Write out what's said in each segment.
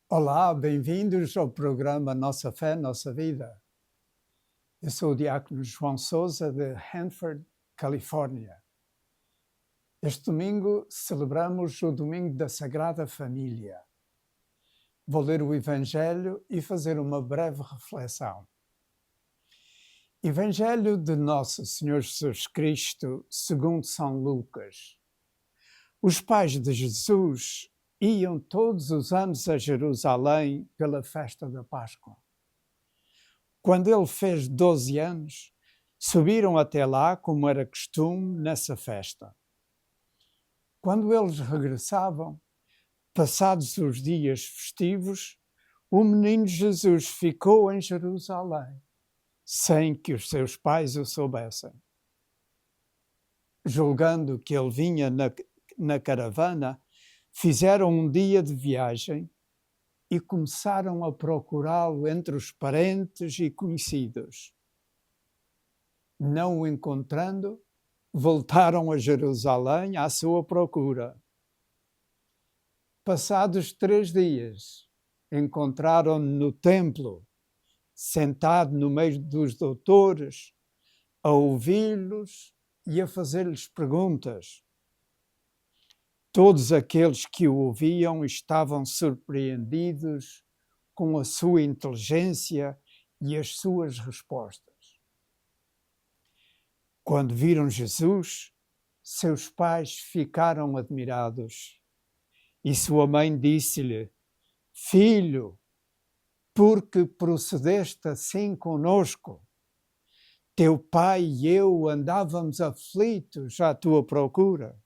Olá, bem-vindos ao programa Nossa Fé, Nossa Vida. Eu sou o diácono João Souza, de Hanford, Califórnia. Este domingo celebramos o Domingo da Sagrada Família. Vou ler o Evangelho e fazer uma breve reflexão. Evangelho de Nosso Senhor Jesus Cristo, segundo São Lucas. Os pais de Jesus iam todos os anos a Jerusalém pela festa da Páscoa. Quando ele fez 12 anos, subiram até lá, como era costume, nessa festa. Quando eles regressavam, passados os dias festivos, o menino Jesus ficou em Jerusalém, sem que os seus pais o soubessem. Julgando que ele vinha na caravana, fizeram um dia de viagem e começaram a procurá-lo entre os parentes e conhecidos. Não o encontrando, voltaram a Jerusalém à sua procura. Passados 3 dias, encontraram-no no templo, sentado no meio dos doutores, a ouvi-los e a fazer-lhes perguntas. Todos aqueles que o ouviam estavam surpreendidos com a sua inteligência e as suas respostas. Quando viram Jesus, seus pais ficaram admirados. E sua mãe disse-lhe: Filho, por que procedeste assim conosco? Teu pai e eu andávamos aflitos à tua procura.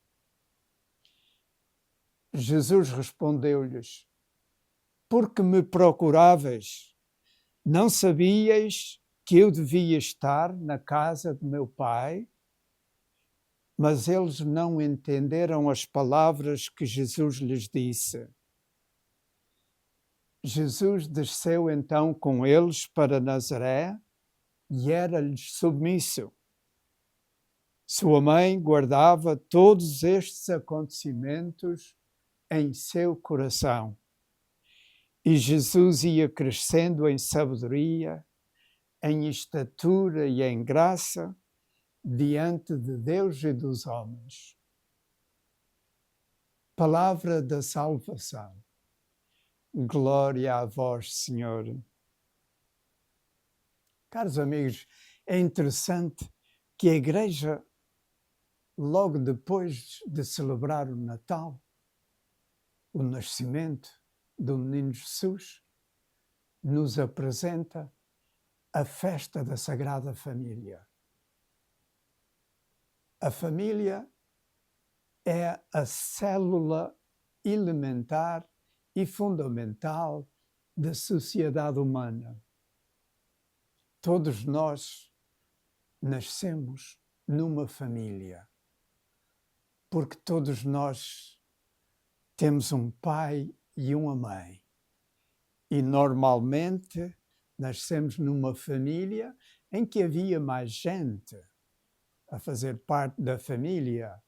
Jesus respondeu-lhes: Por que me procuráveis? Não sabíeis que eu devia estar na casa de meu pai? Mas eles não entenderam as palavras que Jesus lhes disse. Jesus desceu então com eles para Nazaré e era-lhes submisso. Sua mãe guardava todos estes acontecimentos em seu coração. E Jesus ia crescendo em sabedoria, em estatura e em graça, diante de Deus e dos homens. Palavra da salvação. Glória a vós, Senhor. Caros amigos, é interessante que a Igreja, logo depois de celebrar o Natal, o nascimento do menino Jesus, nos apresenta a festa da Sagrada Família. A família é a célula elementar e fundamental da sociedade humana. Todos nós nascemos numa família, porque todos nós temos um pai e uma mãe. E normalmente nascemos numa família em que havia mais gente a fazer parte da família,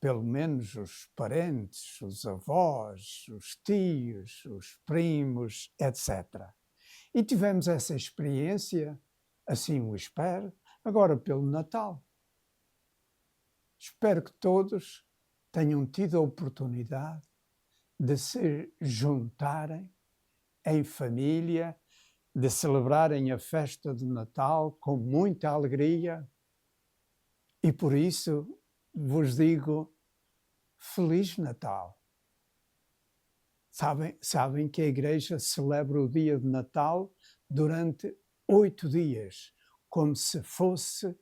pelo menos os parentes, os avós, os tios, os primos, etc. E tivemos essa experiência, assim o espero, agora pelo Natal. Espero que todos tenham tido a oportunidade de se juntarem em família, de celebrarem a festa do Natal com muita alegria. E por isso vos digo, Feliz Natal. Sabem que a Igreja celebra o dia de Natal durante 8 dias, como se fosse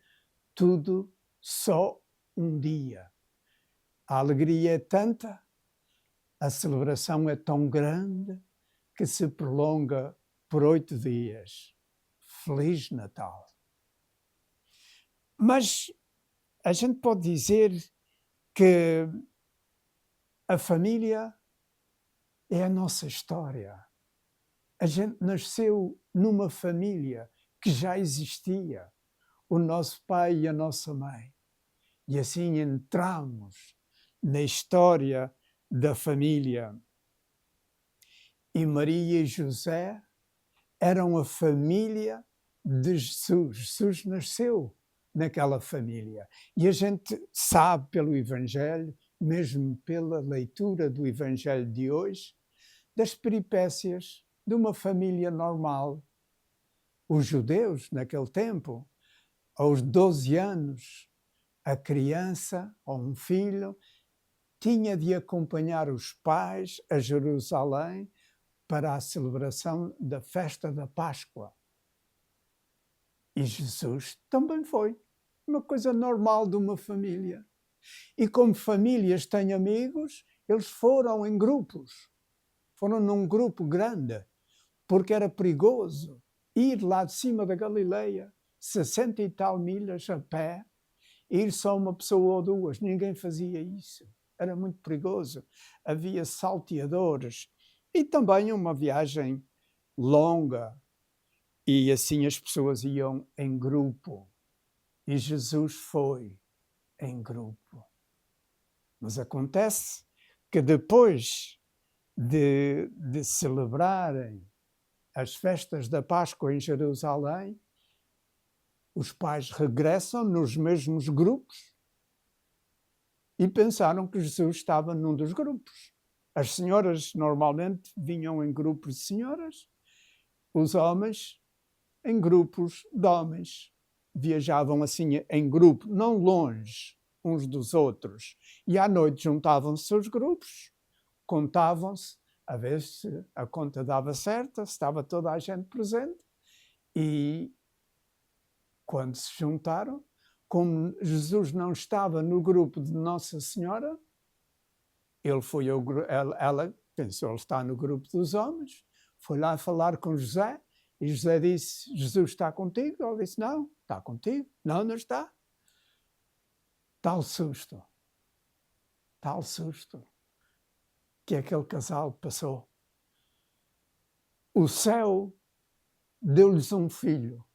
tudo só um dia. A alegria é tanta, a celebração é tão grande, que se prolonga por 8 dias. Feliz Natal. Mas a gente pode dizer que a família é a nossa história. A gente nasceu numa família que já existia, o nosso pai e a nossa mãe. E assim entramos na história da família. E Maria e José eram a família de Jesus. Jesus nasceu naquela família. E a gente sabe pelo Evangelho, mesmo pela leitura do Evangelho de hoje, das peripécias de uma família normal. Os judeus, naquele tempo, aos 12 anos, a criança ou um filho tinha de acompanhar os pais a Jerusalém para a celebração da festa da Páscoa. E Jesus também foi. Uma coisa normal de uma família. E como famílias têm amigos, eles foram em grupos. Foram num grupo grande, porque era perigoso ir lá de cima da Galileia, 60 e tal milhas a pé, ir só uma pessoa ou duas. Ninguém fazia isso. Era muito perigoso. Havia salteadores. E também uma viagem longa. E assim as pessoas iam em grupo. E Jesus foi em grupo. Mas acontece que depois de celebrarem as festas da Páscoa em Jerusalém, os pais regressam nos mesmos grupos e pensaram que Jesus estava num dos grupos. As senhoras normalmente vinham em grupos de senhoras, os homens em grupos de homens. Viajavam assim em grupo, não longe uns dos outros. E à noite juntavam-se os grupos, contavam-se, a ver se a conta dava certa, se estava toda a gente presente. E quando se juntaram, como Jesus não estava no grupo de Nossa Senhora, ela pensou, ele está no grupo dos homens, foi lá falar com José, e José disse, Jesus está contigo? Ela disse, não, está contigo. Não, não está. Tal susto que aquele casal passou. O céu deu-lhes um filho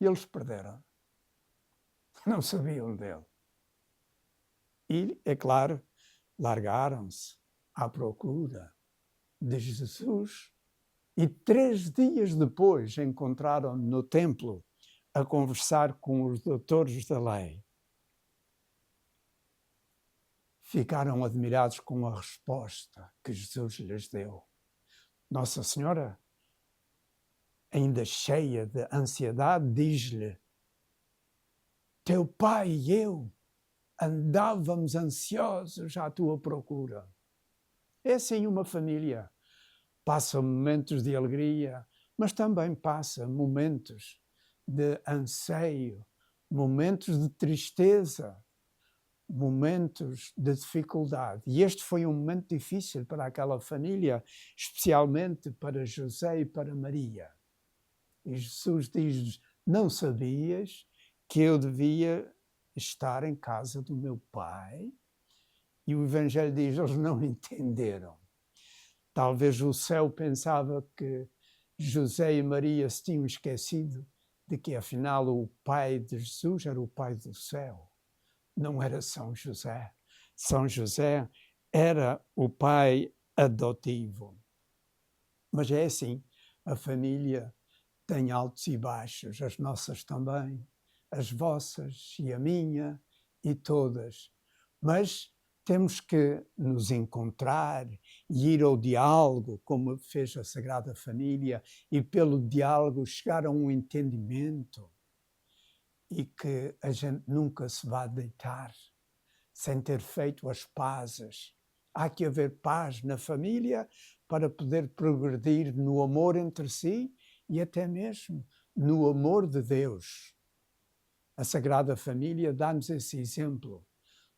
e eles perderam. Não sabiam dele. E, é claro, largaram-se à procura de Jesus. E 3 dias depois encontraram no templo a conversar com os doutores da lei. Ficaram admirados com a resposta que Jesus lhes deu. Nossa Senhora, ainda cheia de ansiedade, diz-lhe: teu pai e eu andávamos ansiosos à tua procura. É assim uma família. Passa momentos de alegria, mas também passa momentos de anseio, momentos de tristeza, momentos de dificuldade. E este foi um momento difícil para aquela família, especialmente para José e para Maria. E Jesus diz-lhes, não sabias que eu devia estar em casa do meu pai? E o Evangelho diz, eles não entenderam. Talvez o céu pensava que José e Maria se tinham esquecido de que, afinal, o pai de Jesus era o pai do céu. Não era São José. São José era o pai adotivo. Mas é assim, a família tem altos e baixos, as nossas também, as vossas e a minha e todas. Mas temos que nos encontrar e ir ao diálogo, como fez a Sagrada Família, e pelo diálogo chegar a um entendimento e que a gente nunca se vá deitar sem ter feito as pazes. Há que haver paz na família para poder progredir no amor entre si e até mesmo no amor de Deus. A Sagrada Família dá-nos esse exemplo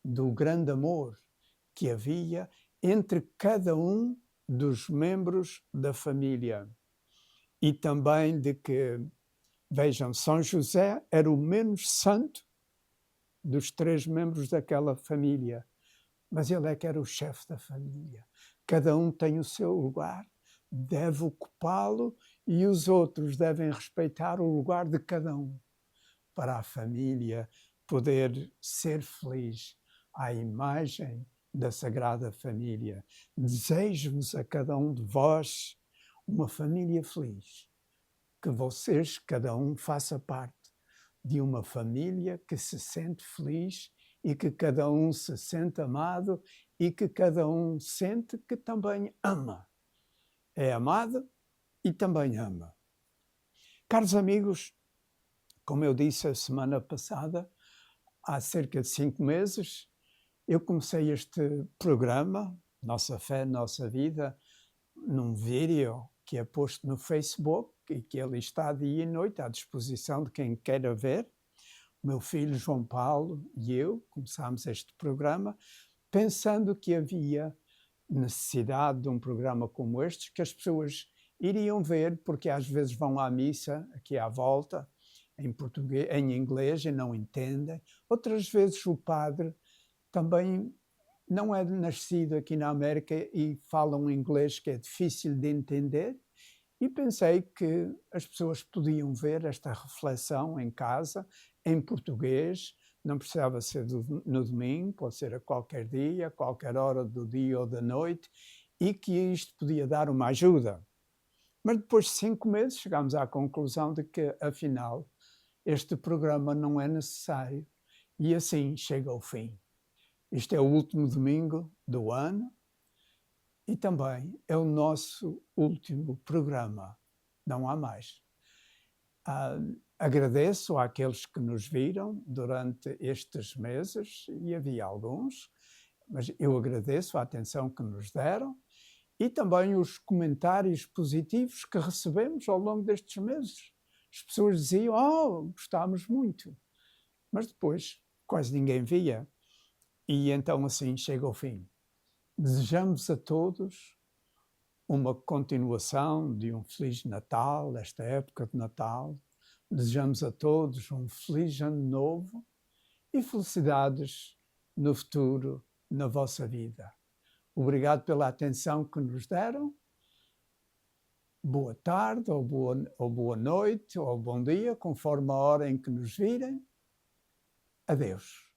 do grande amor que havia entre cada um dos membros da família. E também de que, vejam, São José era o menos santo dos 3 membros daquela família, mas ele é que era o chefe da família. Cada um tem o seu lugar, deve ocupá-lo e os outros devem respeitar o lugar de cada um, para a família poder ser feliz à imagem da Sagrada Família. Desejo-vos a cada um de vós uma família feliz. Que vocês, cada um, faça parte de uma família que se sente feliz e que cada um se sente amado e que cada um sente que também ama. É amado e também ama. Caros amigos, como eu disse a semana passada, há cerca de 5 meses, eu comecei este programa, Nossa Fé, Nossa Vida, num vídeo que é posto no Facebook e que ele está dia e noite à disposição de quem queira ver. O meu filho João Paulo e eu começámos este programa pensando que havia necessidade de um programa como este, que as pessoas iriam ver, porque às vezes vão à missa aqui à volta, em português, em inglês, e não entendem. Outras vezes o padre também não é nascido aqui na América e fala um inglês que é difícil de entender, e pensei que as pessoas podiam ver esta reflexão em casa, em português, não precisava ser no domingo, pode ser a qualquer dia, a qualquer hora do dia ou da noite, e que isto podia dar uma ajuda. Mas depois de 5 meses chegámos à conclusão de que, afinal, este programa não é necessário, e assim chega ao fim. Este é o último domingo do ano e também é o nosso último programa. Não há mais. Agradeço àqueles que nos viram durante estes meses, e havia alguns, mas eu agradeço a atenção que nos deram e também os comentários positivos que recebemos ao longo destes meses. As pessoas diziam, gostámos muito, mas depois quase ninguém via. E então assim chega ao fim. Desejamos a todos uma continuação de um Feliz Natal, esta época de Natal. Desejamos a todos um feliz ano novo e felicidades no futuro, na vossa vida. Obrigado pela atenção que nos deram. Boa tarde, ou boa noite, ou bom dia, conforme a hora em que nos virem. Adeus.